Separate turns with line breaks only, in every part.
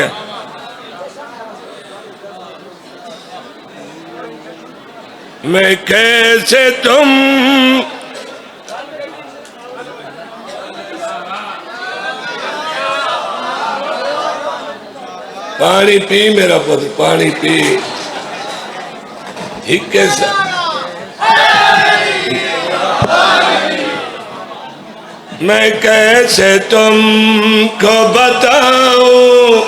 है। मैं कैसे तुम पानी पी मेरा पुत्र, पानी पी। हिक्के से मैं कैसे तुमको बताऊं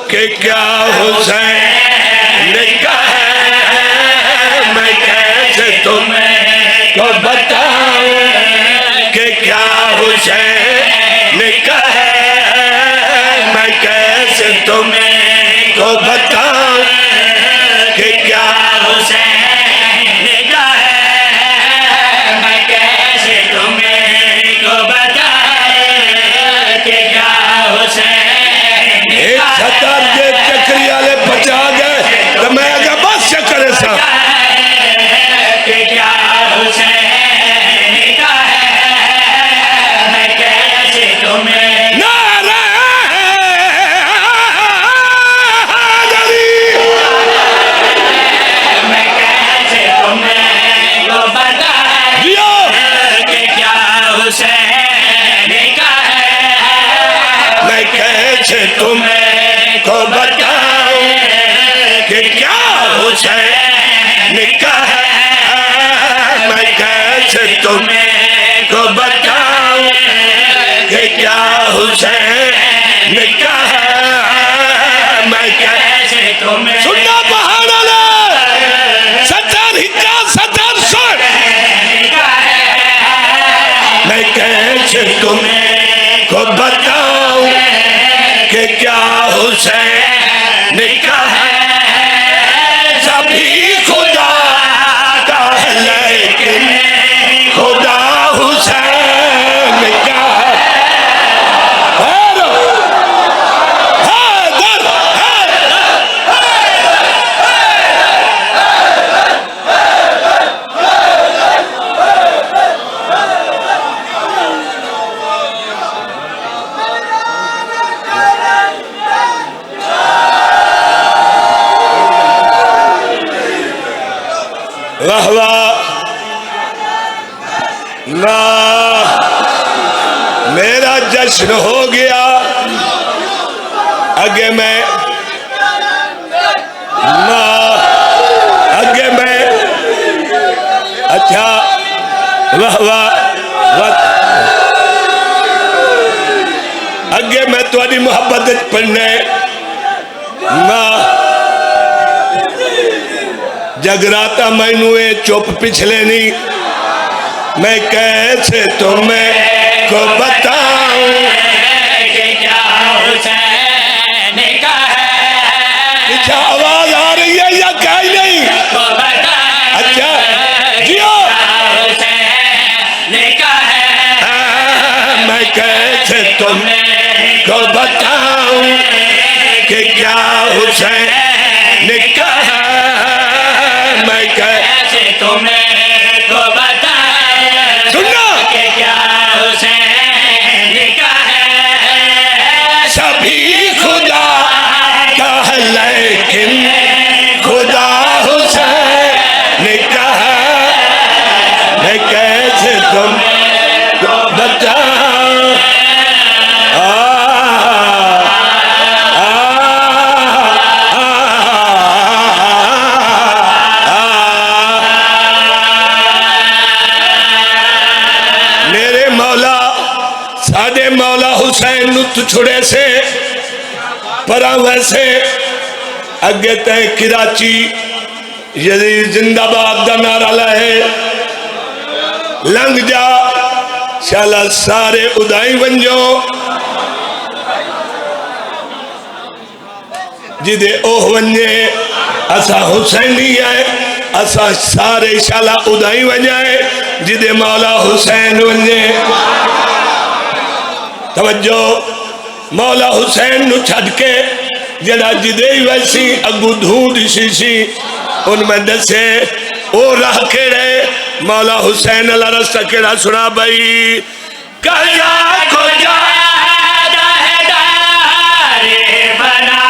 कि क्या हुसैन का है। मैं कैसे तुमको बताऊं कि क्या हुसैन का है। मैं कैसे तुमको बताऊं कि क्या हुसैन का है। मैं कैसे तुमको बताऊं कि क्या हुसैन। एक सत्तर के चक्री वाले बचा गए तो मैं आगे बस चक्कर सा कि क्या हुसैन का है। मैं कैसे तुम्हें तुमको बताऊं कि क्या हुसैन का है। मैं कैसे तुमको बताऊं कि क्या हुसैन का है। मैं कैसे तुम्हें सुनना पहाड़ सत्तर हिक्का सत्तर सुन। मैं कैसे तुमको बताऊं कि क्या हुसैन का है। सभी खुदा का है लेकिन खुदा हुसैन का है। वाह वाह ना मेरा जश्न हो गया। आगे मैं ना आगे मैं अच्छा वाह वाह अगे मैं तुम्हारी मोहब्बत पढ़ने ना जगराता मैनू चुप पिछले नहीं। मैं कैसे तुम्हें को बताऊं कि क्या हुसैन का है। पीछे आवाज आ रही है या क्या ही नहीं। अच्छा जियो हुसैन का है। मैं कैसे तुम्हें को बताऊं कि क्या हुसैन का है। मैं कैसे तुम्हें को बताऊं सुनना कि क्या हुसैन का है। सभी खुदा का है लेकिन खुदा हुसैन का है। मैं कैसे तुमको बताऊं मौला हुसैन छुड़े से पर वैसे अगे तय कराची यजीद जिंदाबाद का नारा लाए लंघ जा शाला सारे उदाई वंजो जिदे ओह वंजे असा हुसैनी है। असा सारे शाला उदाई वंजाए जिदे मौला हुसैन वंजे। तवज्जो मौला हुसैन नु छड़ के जड़ा जिदे वैसी अगू ढूंढ सी उनमें दसे ओ राह केड़े मौला हुसैन अला रस्ता केड़ा सुना भाई। कया को बना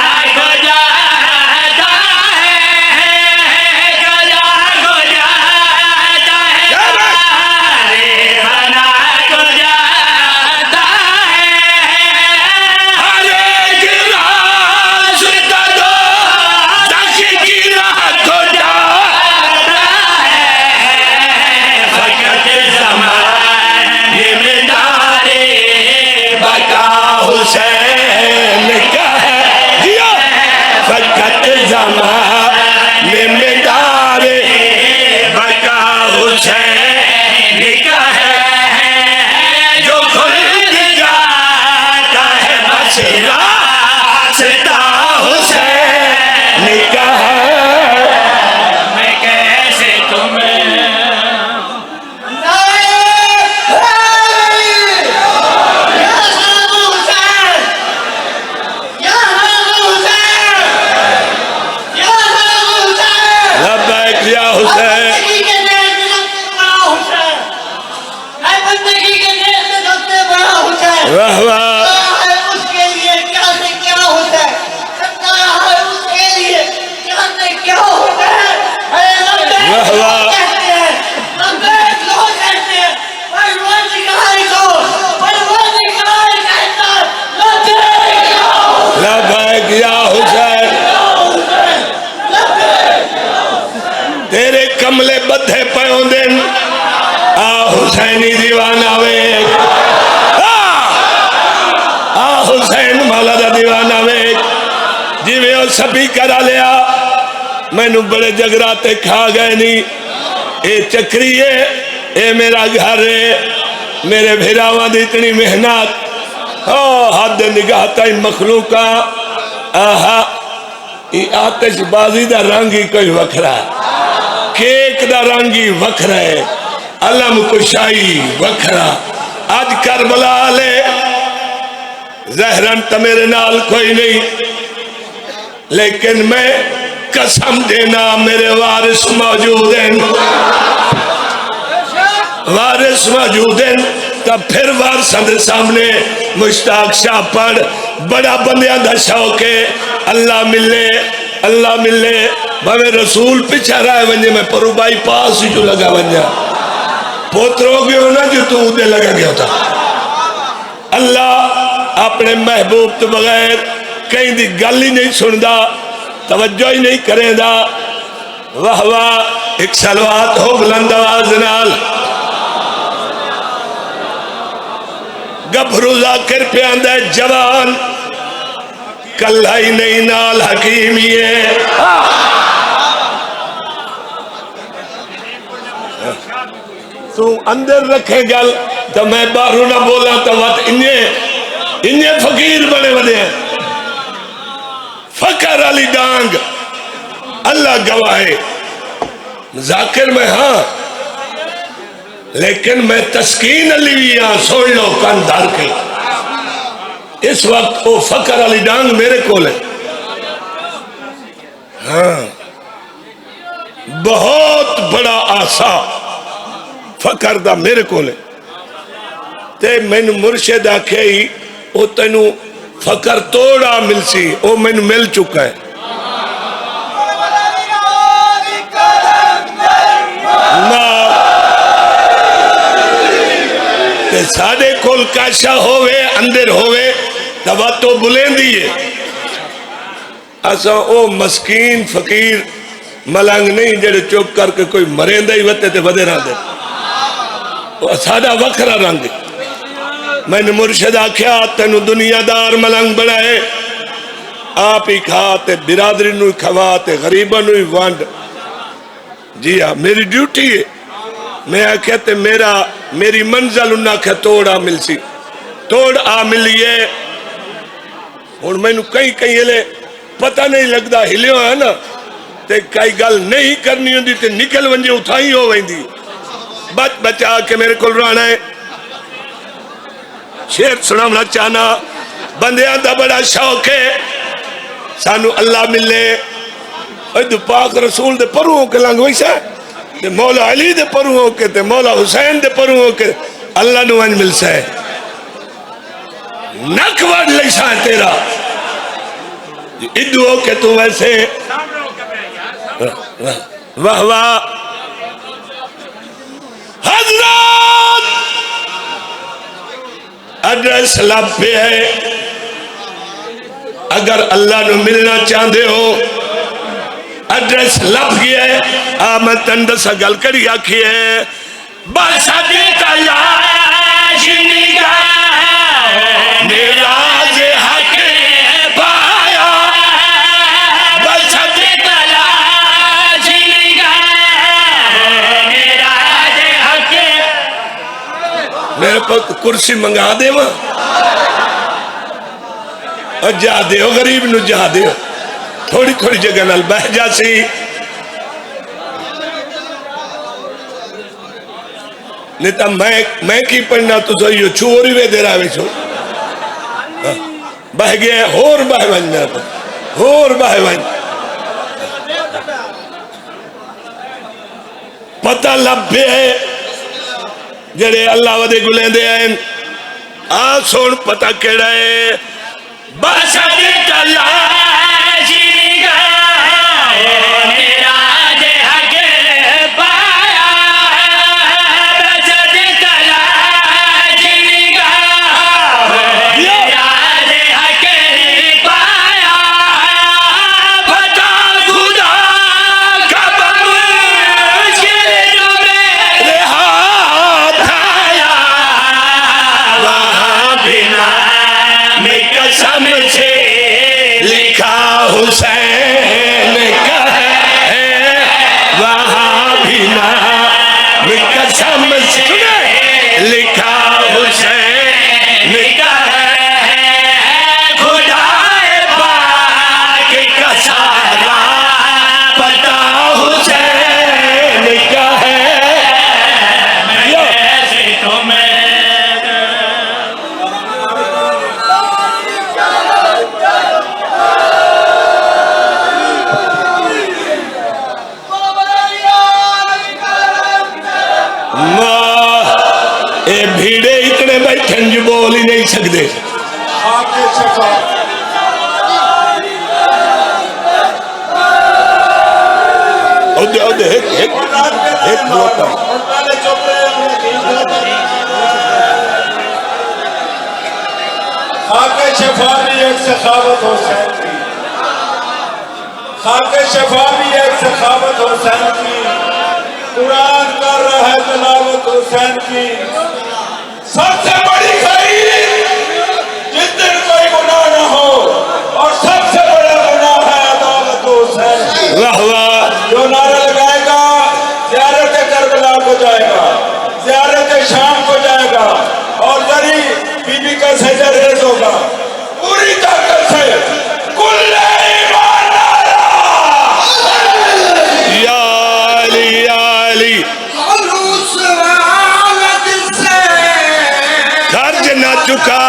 जमले बद्धे पे होंदे आ हुसैनी दीवाना वे आ हुसैन मौला दा दीवाना वे जिवें ओ सभी करा लिया मैनू बड़े जगराते खा गए नी ए चक्री है ए मेरा घर है मेरे भिरावां दी इतनी मेहनत हो हद निगाह ताई मखलूका आहा आतिशबाजी का रंग ही कोई वखरा है केक का रंग ही वखरा है अलम कुशाई वखरा अज करबला ले जहरन तो मेरे नाल कोई नहीं लेकिन मैं कसम देना मेरे वारिस मौजूद हैं वारिस मौजूद हैं तब फिर वारसां दे सामने मुश्ताक शाह पढ़ बड़ा बंदियां दा शौक है अल्लाह मिले भावे रसूल पिछा रहा वजे मैं पर बाई पास ही जो लगा वजा पोतरो गयो ना जो तू उदे लगा गया था अल्लाह अपने महबूब तो बगैर कहीं दी गल ही नहीं सुनदा तवज्जो ही नहीं करेगा वाह वाह एक सलवात हो बुलंद आवाज नाल गभरू जाकिर पे आंदा जवान कल्ला ही नहीं नाल हकीम ही है तू अंदर रखे गल तो मैं बाहरों ना बोला तो वत इन्हें फकीर बने बने फकर अली डांग अल्लाह गवाहे जाकिर में हाँ लेकिन मैं तस्कीन अली भी हाँ सुन लो कान धर के इस वक्त वो फकर अली डांग मेरे को है हाँ बहुत बड़ा आसा फकर दा मेरे को ते मैनू मुर्शिद आखे ही वो तेनू फकर तोड़ा मिलसी वो मैनू मिल चुका है साढ़े कोल काशा होवे अंदर होवे तवा तो बुलेंदी है असा ओ मस्कीन फकीर मलंग नहीं जेड़े चुप करके कोई मरेंदा ही वते ते वधे रहंदे साडा वखरा रंग मैंने मुर्शिद आख्या तेनू दुनियादार मलंग बनाए आप ही खा ते बिरादरी नू खवा ते गरीबां नू वंड जी हाँ मेरी ड्यूटी है मैं आख्या ते मेरी मंजिल उन्हें आख्या तोड़ आ मिलसी तोड़ आ मिलिए हुण मैनू कई कई ले पता नहीं लगता हिलियो है ना ते कई गल नहीं करनी होंदी ते निकल वंजे उठाई हो वंदी बच बचा के मेरे को रहना है शेर सुनाना चाहना बंदियां दा बड़ा शौक है सानू अल्लाह मिले पाक रसूल दे परुओं के लंघ वैसा ते मौला अली दे परुओं के ते मौला हुसैन दे परुओं के अल्लाह नु वंज मिलसा है नक वड लैसा तेरा इदू के तू वैसे वाह वाह हजरत एड्रेस लब पे है अगर अल्लाह नु मिलना चाहते हो एड्रेस लब गया है आ मैं तन दसा गल करी आखी है बस मेरा जे हक पाया बस मेरे पुत कुर्सी मंगा दे जा दो गरीब नु जा दो थोड़ी थोड़ी जगह नाल बह जासी नहीं तो मैं की पढ़ना तो सही चोर ही वे दे रहा छो बह गया होर बह बन मेरा तो होर बह बन पता लभे जेड़े अल्लाह वदे गुलेंदे हैं आ सुन पता केड़ा है बस कला भीड़े इतने बैठे जो बोल ही नहीं सकते।
खाके शफा भी एक सखावत हुसैन की, खाके शफा भी एक सखावत हुसैन की, कुरान कर रहा है तिलावत हुसैन की। सबसे बड़ी खैर जिस दिन कोई गुनाह न हो, और सबसे बड़ा गुनाह है अदालत हुसैन की।
वाह वाह।
जो नारा लगाएगा ज़ियारत करबला को जाएगा, ज़ियारत शाम को जाएगा, और जरी बीबी का सजर रेज होगा पूरी ताकत से। कुल्ले ईमान नारा
या अली या अली। खर्च ना चुका,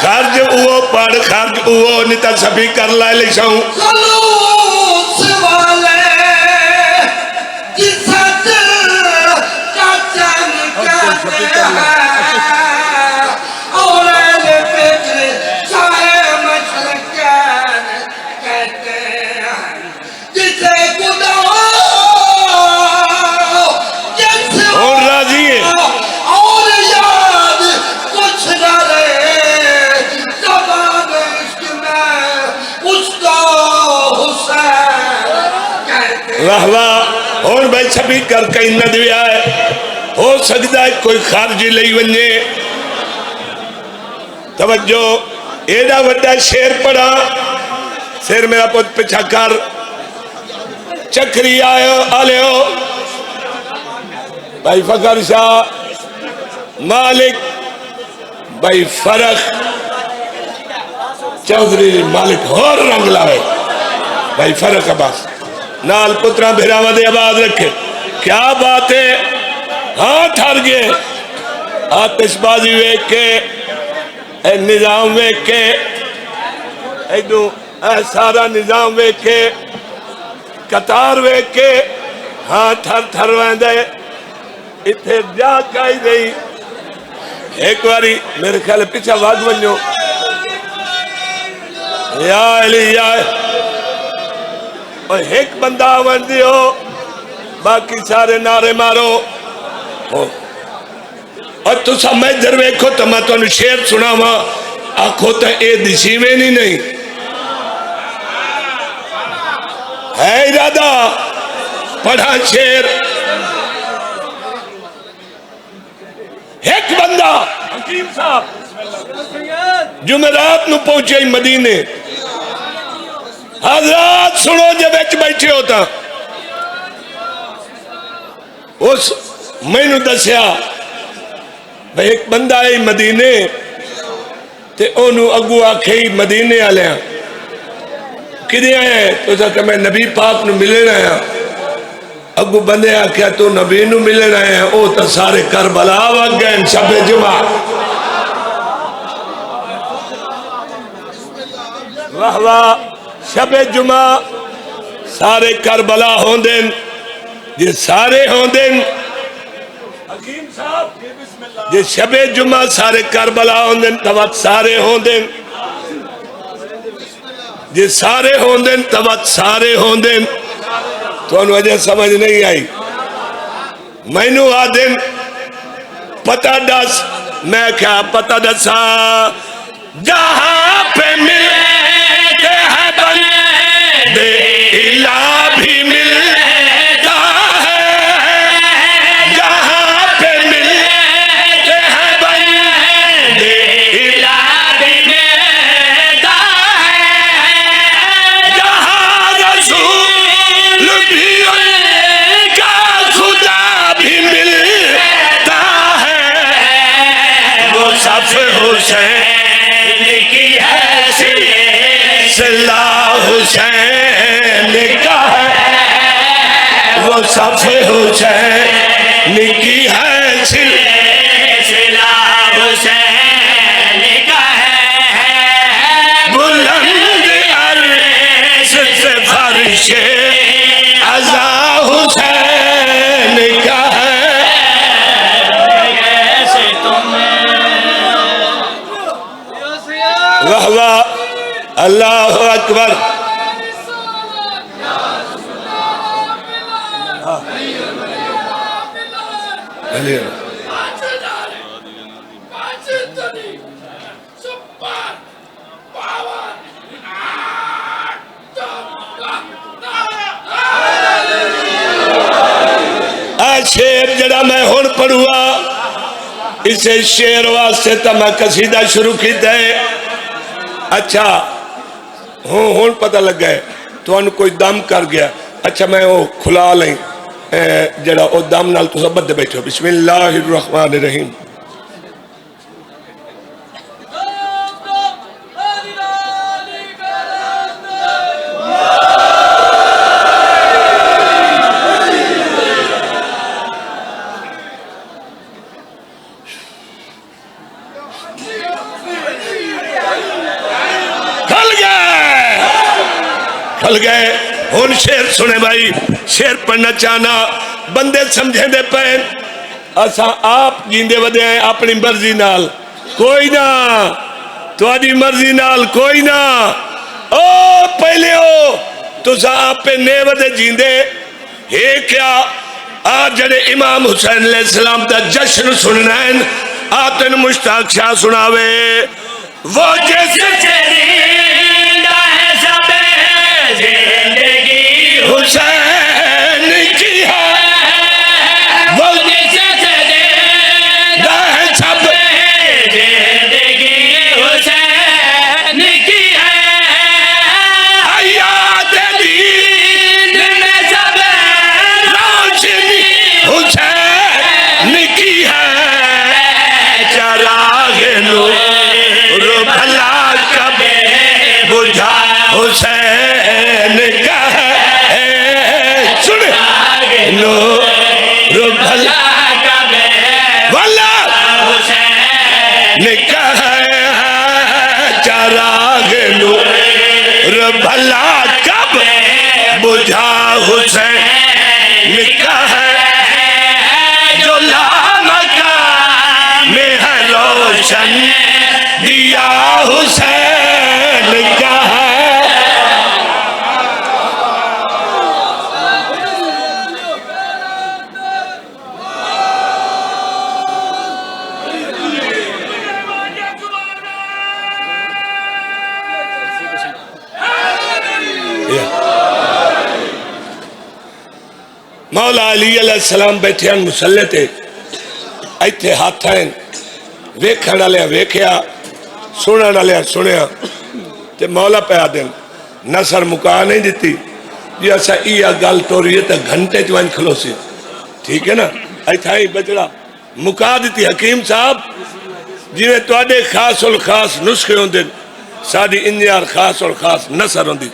खर्च वो पढ़, खर्च वो निता सभी कर ला लिखाऊं। वाह वाह। और भाई सभी कर कहीं न दिया है, हो सकता है कोई खारजी ले वने। तवज्जो, एडा वड्डा शेर पढ़ा, शेर मेरा पुत पिछा कर। चक्री आयो आलियो भाई फकर शाह मालिक भाई फरख चौधरी मालिक और रंग लावे भाई फरक अब्बास नाल पुत्रा भिरावा दे आबाद रखे। क्या बात है। हाँ ठर गए आतिशबाजी वेख के, निजाम वेख के, इदू सारा निजाम वेख के, कतार वेख के, हाँ ठर ठर वेंदे। इथे जा काई गई एक बारी मेरे ख्याल पिछा वाग वनो या अली या। और एक बंदा आवन दियो, बाकी सारे नारे मारो। और तुसा मैं इधर वेखो तो मैं तुहानू शेर सुनावा, आखो तो ये दिशी में नहीं है इरादा पढ़ा शेर। एक बंदा हकीम साहब जुमेरात नू पहुंचे मदीने। हजरात सुनो जब बैठे होता उस मैनू दसिया भाई एक बंदा है मदीने ते ओनू अगू आखे मदीने वाले कि आया तो मैं नबी पाक नू मिलने आया। अगू बंदे आख्या तू नबी नू मिलने आया, ओ तो सारे करबला वग गए शबे जुमा। वाह वाह। शबे जुमा सारे करबला होंदे, जे सारे होंदे हकीम साहब जे शबे जुमा सारे करबला होंदे तवत सारे होंदे, जे सारे होंदे तवत सारे होंदे। तो अजय समझ नहीं आई। मैनू आदे पता दस, मैं क्या पता दसा। जहां पे मिलते हैं बंदे इला भी मिलता है, जहां पे मिलते हैं बंदे इला भी मिलता है, जहां रसूल भी उनका खुदा भी मिलता है। वो सब हुसैन की है सिला हुसैन का है, वो सब हुसैन की है सिला हुसैन का है। बुलंद अर्श से फर्शे अज़ा हुसैन का है। अल्लाह अकबर। शेर जड़ा मैं हुण पढ़ूआ इसे शेर वास्ते तो मैं कसीदा शुरू किया है। अच्छा हुण पता लगा है तो कोई दम कर गया। अच्छा मैं वो खुला लें जड़ा वो दम नाल तुम बदे बैठो। बिस्मिल्लाहिर्रहमानिर्रहीम। खल गए हुन शेर सुने भाई। शेर पढ़ना चाहना बंदे समझे दे पे असा आप जींदे वदे हैं अपनी मर्जी नाल कोई ना तुहाडी मर्जी नाल कोई ना। ओ पहले हो तुसा आपे ने वदे जींदे हे क्या आ जड़े इमाम हुसैन अलैहिस्सलाम दा जश्न सुनना है आ तेन मुश्ताक शाह सुनावे। वो जैसे हुसैन की है वो सब जिंदगी हुसैन की है। हयात दीन में सब रोशनी हुसैन की है। चराग नूर भला कब बुझा हुसैन का नूर भला निकाह चराग नूर भला कब बुझा हुसैन निकाह जो लामका में है रोशन दिया हुसैन का है। मौला अली अलैहिस्सलाम बैठे मुसल्ले ते इत्थे हाथ वेखण वाले वेख्या सुनने वाले सुनिया ते मौला पे आदन नसर मुका नहीं दी जी असा यह गल टोरीए तो घंटे च वन खलोसी ठीक है ना। इतना ही बजड़ा मुका दी हकीम साहब जिवें तुहाडे खास उल खास नुस्खे होंदे साडी इंजार खास उल खास नसर होंदी।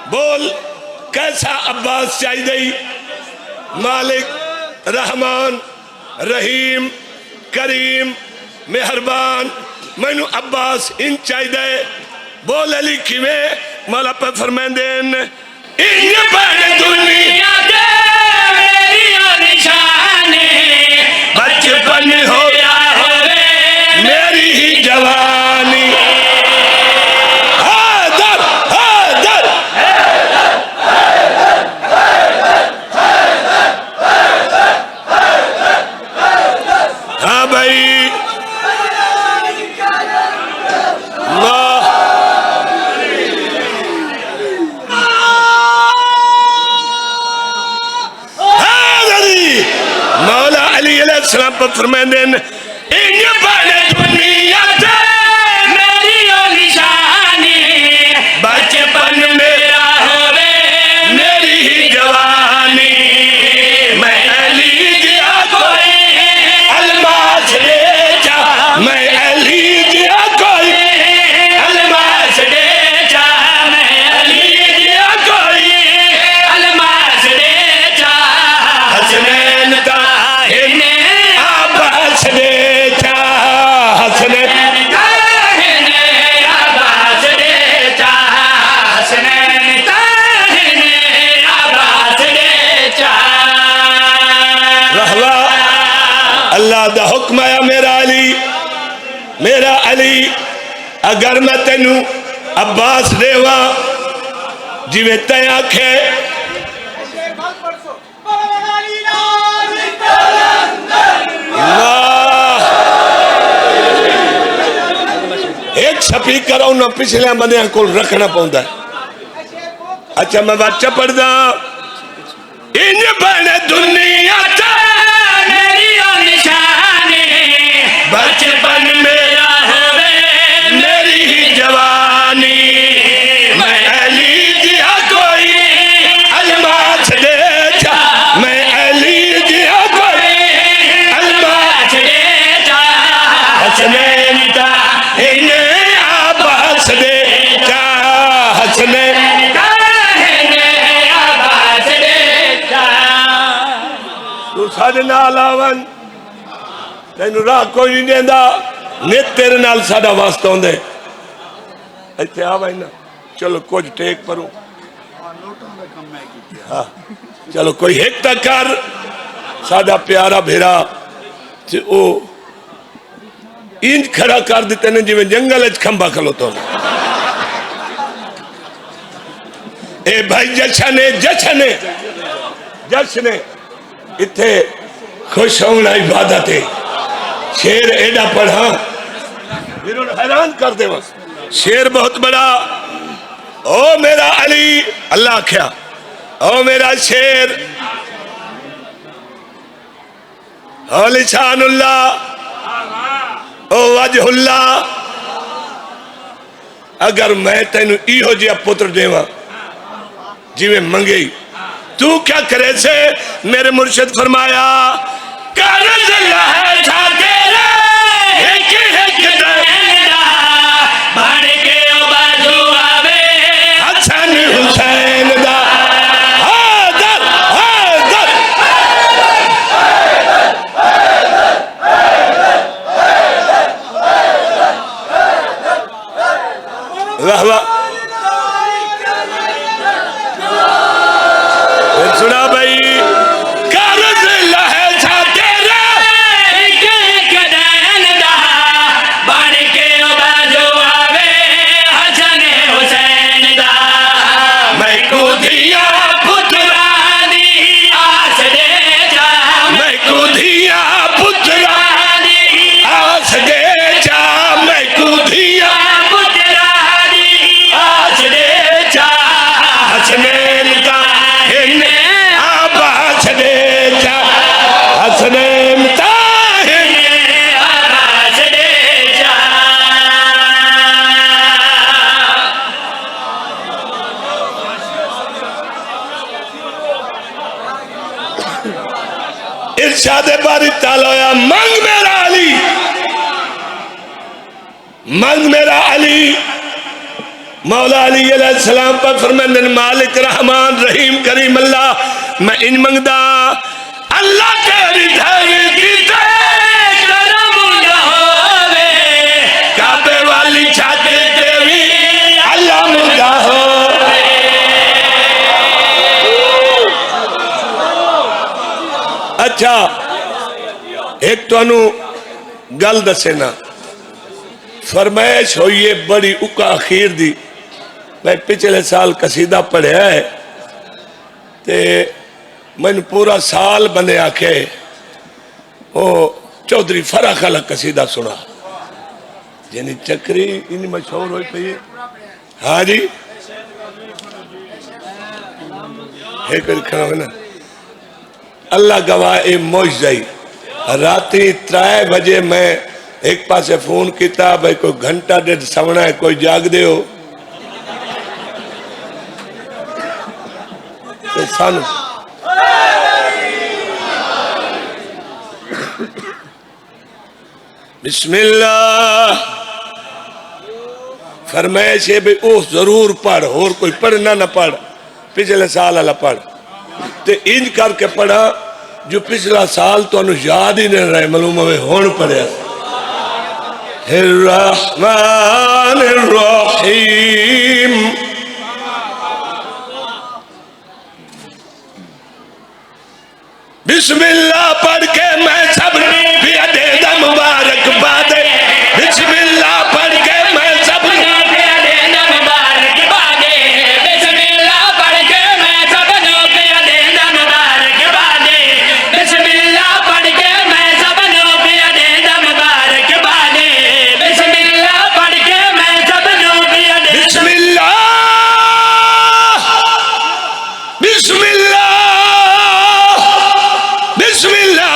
बोल कैसा अब्बास चाहिए? मालिक, रहमान, रहीम, करीम, मेहरबान, मैनू अब्बास इन चाहिए। बोल अली किवें? मौला पे फरमांदे इन बन दुनिया दे मेरी निशान, बचपन हो मेरी ही जवानी। हादर हादर हाँ भाई, मौला अली अलैहिस्सलाम पर फरमाते हैं इन बने दुनिया से मेरी निशानी, बचपन मेरा होवे मेरी ही जवानी। मैं अली जिया कोई अलमास दे जा, मैं अली जिया कोई अलमास दे जा, मैं अली जिया कोई अलमास दे जा। हसनैन का अब्बास दे जा, हसनैन का अब्बास दे जा, हसनैन का अब्बास दे जा। रहवा अल्लाह दा हुक्म आया मेरा अली, अगर मैं तेनू अब्बास देवा जिवें तैं आखे, एक स्पीकर उन्हें पिछले बंद को रखना पौंदा। अच्छा मैं बच्चा पढ़दा इन बने दुनिया मेरी निशानी, बचपन मेरा होवे मेरी ही जवानी। मैं अली जिया कोई अलमास दे जा, मैं अली जिया कोई अलमास दे जा। हसनैन का अब्बास दे जा, हसनैन का अब्बास दे जा। तू साडे नाल आवन, तैनू राह कोई नहीं देंदा, ने तेरे नाल साडा वास्ता होंदे। इत्थे आवे ना, चलो कुछ टेक परूं। हाँ चलो कोई हिक तक कर, साडा प्यारा भेरा ते ओ इंज खड़ा कर दिते ने जिवें जंगल च खंबा खलोता हो। ए भाई जशन है, जशन है, जशन है, इत्थे खुश होना इबादत है। शेर एडा पढ़ा हैरान कर दे, शेर बहुत बड़ा। ओ मेरा अली, अल्लाह आख्या ओ मेरा शेर, ओ लिसानुल्लाह, ओ वजहुल्ला, अगर मैं तेन इहो जिहा पुत्र देवा जिवें मंगे, तू क्या करे से? मेरे मुर्शिद फरमाया कर्ज लहे तेरा हिक हिक देना, बन के बाजू आवे हसन हुसैन दा। हादर हादर वाह वाह, सुना भाई, कर्ज लहे तेरा हिक देन दा, बन के बाजू आवे हसन हुसैन दा। मैं कुदिया पुत्रा दी आस दे जा, मैं कुदिया पुत्रा दी आस दे जा, मैं कुदिया पुत्रा दी आस दे जा। हसनैन का अब्बास दे जा, हसनैन का अब्बास दे जा। इरशाद बारी ताला होया, मंग मेरा अली, मंग मेरा अली, मौला अली अलैहिस्सलाम पर फरमाते हैं मालिक रहमान रहीम करीम अल्लाह मैं इन मंगदा अल्लाह तेरी धरती ते करम ना होवे काबे वाली छत ते भी अल्लाह मुंगा हो। अच्छा एक तुहानू गल दसे ना फरमाइश हुई है बड़ी उका अखीर दी मैं पिछले साल कसीदा पढ़िया है ते मैंने पूरा साल बने आखे वो चौधरी फराख वाला कसीदा सुना यानी चक्री इन मशहूर हो पी। हाँ जी एक ना अल्लाह गवाह ए मौजई राती 3 बजे मैं एक पासे फोन किया भाई कोई घंटा डेढ़ सवना है कोई जाग दे हो तो सन बिस्मिल्लाह फरमाइश है भाई ओ जरूर पढ़ और कोई पढ़ना ना पढ़ पिछले साल वाला पढ़ ते इंज करके पढ़ा जो पिछला साल तो याद ही नहीं रहे मालूम हमें होन पढ़िया रहमान रहीम बिस्मिल्लाह पढ़ के मैं सबने भी दे दा मुबारकबाद बिस्मिल्लाह पढ़ के मैं सबने भी दे दा मुबारकबाद बिस्मिल्लाह पढ़ के मैं सबने भी दे दा मुबारकबाद बिस्मिल्लाह पढ़ के मैं सबने भी दे दा मुबारकबाद बिस्मिल्लाह पढ़ के मैं सबने भी दे बिस्मिल्लाह बिस्मिल्लाह बिस्मिल्लाह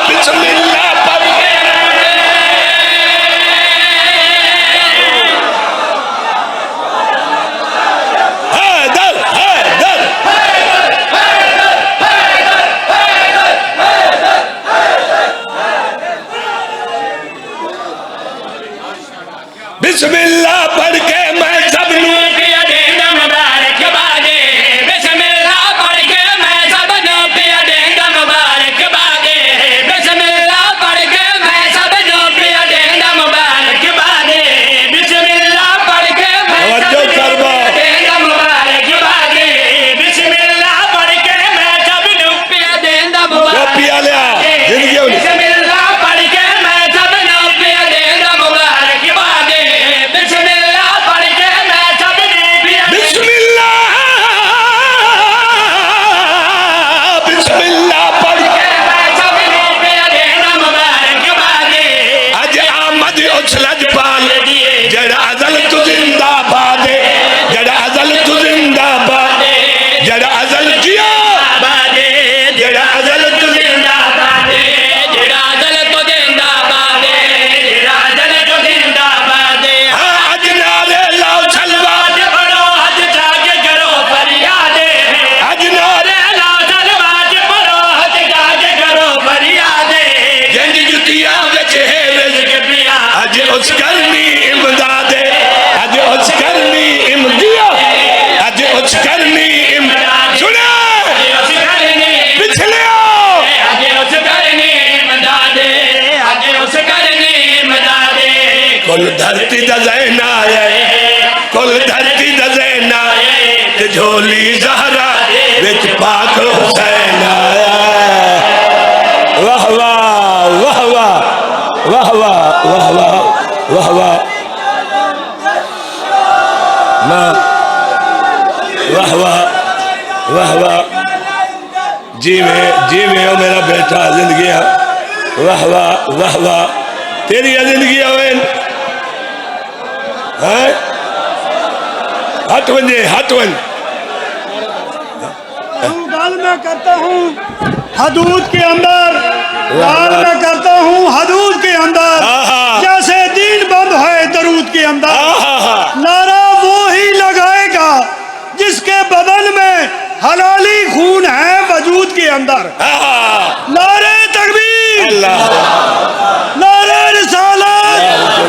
बिस्मिल्लाह पढ़ के हैदर हैदर बिस्मिल्लाह पढ़ के मैं सबनू भी दे दा मुबारकबाद बिस्मिल्लाह पढ़ के मैं सबनू भी दे दा मुबारकबाद बिस्मिल्लाह पढ़ के मैं सबनू भी दे दा मुबारकबाद बिस्मिल्लाह पढ़ के मैं सबनू दे दा मुबारकबाद बिस्मिल्लाह पढ़ के मैं सबनू भी दे दा मुबारकबाद बिस्मिल्लाह पढ़ के मैं सबनू भी दे दा मुबारकबाद बिस्मिल्लाह पढ़ के मैं सबनू भी बिस्मिल्लाह बिस्मिल्लाह पढ़ के मैं सबनू भी दे दा मुबारकबाद अज आमद उस लजपाल जड़ा अज़ल तू जिंदाबाद जड़ा अज़ल तू जिंदाबाद जड़ा अज़ल किया जड़ा अज़ल तू जिंदाबाद जड़ा अज़ल तू जिंदाबाद जड़ा अज़ल तू जिंदाबाद हाँ अज नारे लाओ सलवात पढ़ो हज जाके करो फरियाद अज नारे लाओ सलवात पढ़ो हज जाके करो फरियाद जंज जुतियां विच है रिज़्क़ पिया अज उस करनी इमदाद अज उस करनी इमदिया अज उस करनी इमदाद सुना पिछले अज उस करनी इमदाद अज उस करनी इमदाद कुल धरती दा ज़ैना है कुल धरती दा ज़ैना है ते झोली ज़हरा विच पाक हुसैन आया वाह वाह वाह वाह वाह वाह वाह वाह वाह वाह वाह वाह वाह वाह जी में हो मेरा बेटा जिंदगी वाह वाह वाह वाह तेरी जिंदगी है हट वंजे हट वन
गाल में करता हूँ हदूद के अंदर गाल में करता हूँ हदूद के अंदर जैसे दीन बंद है दरूद के अंदर नारा वो ही लगाएगा जिसके बदन में हलाली खून है वजूद के अंदर नारे तकबीर नारे रिसालत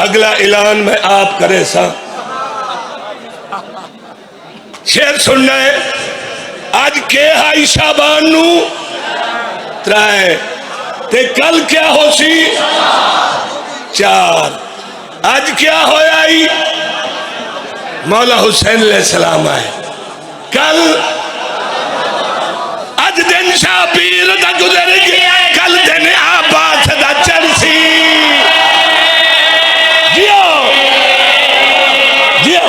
अगला ऐलान मैं आप करे सा शेर सुनना है। आज के हाई शाबान नू त्राए ते कल क्या हो सी 4। आज क्या होया ही मौला हुसैन अलैहिस्सलाम आए कल। आज दिन शाबीर दा गुजर गया कल दिन आबास दा चरसी। जियो जियो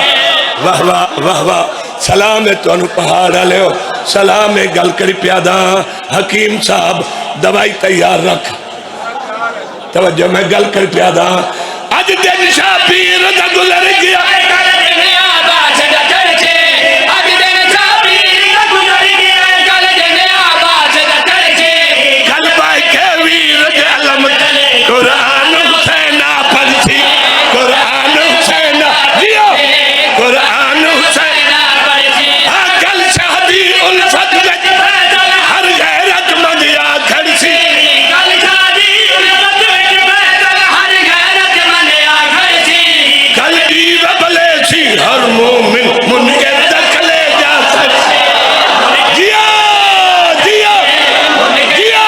वाह वाह वाह वाह। सलाम है तुहानू पहाड़ वाले हो, सलाम है। गल करी प्यादा हकीम साहब दवाई तैयार रख तवज्जो मैं गल कर प्यादा। अज दिन शाबीर दा गुजर गया कल भाई के वीर दे अलम कुरान हुसैना पढ़ी कुरान हुसैना जियो कुरान हुसैना हाँ कल शादी उल्फत हर गैरत मंदिया खड़सी कल दीव बले सी हर मोमिन मुनके दखले जा सकती। जिया जिया जिया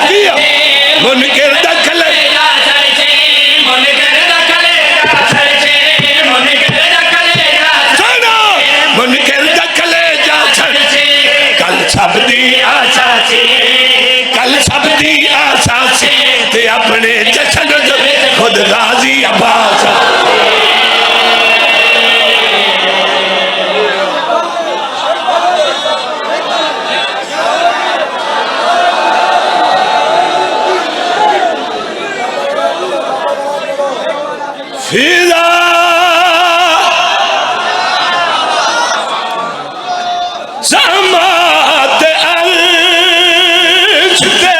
जिया मुनके दखले सुनो मुनके दखले जा सकती। कल सब दी आशा सी कल सब दी आशा सी ते अपने जशन खुद राजी अब्बास। फिदा समात अर्श ते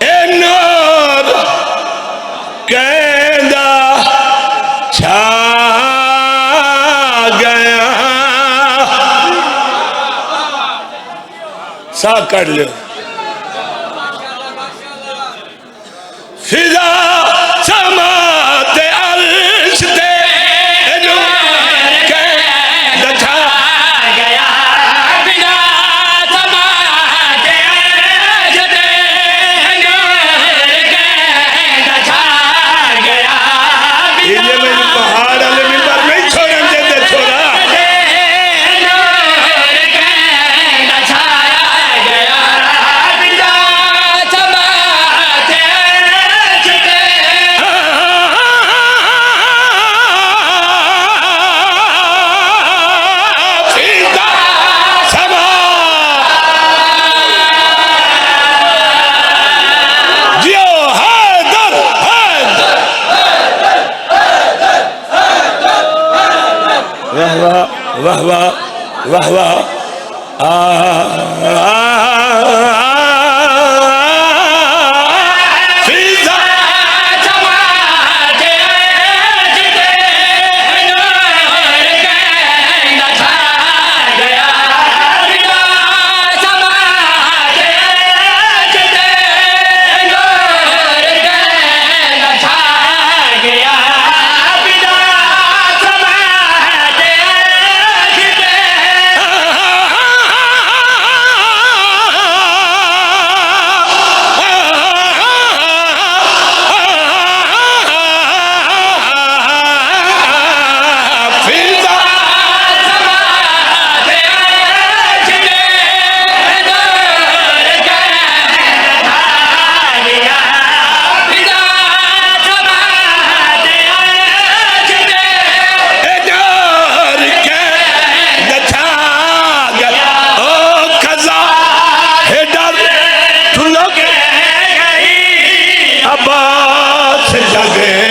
ए नूर कहंदा छा गया। सा कर लो फिजा समात अर्श ते नूर कहंदा छा गया। फिजा समात अर्श ते नूर कहंदा छा गया। ये मेरी पहाड़ वाले मिंबर नहीं छोड़न देते छोड़ा। वाह वाह वाह वाह अब्बास जगे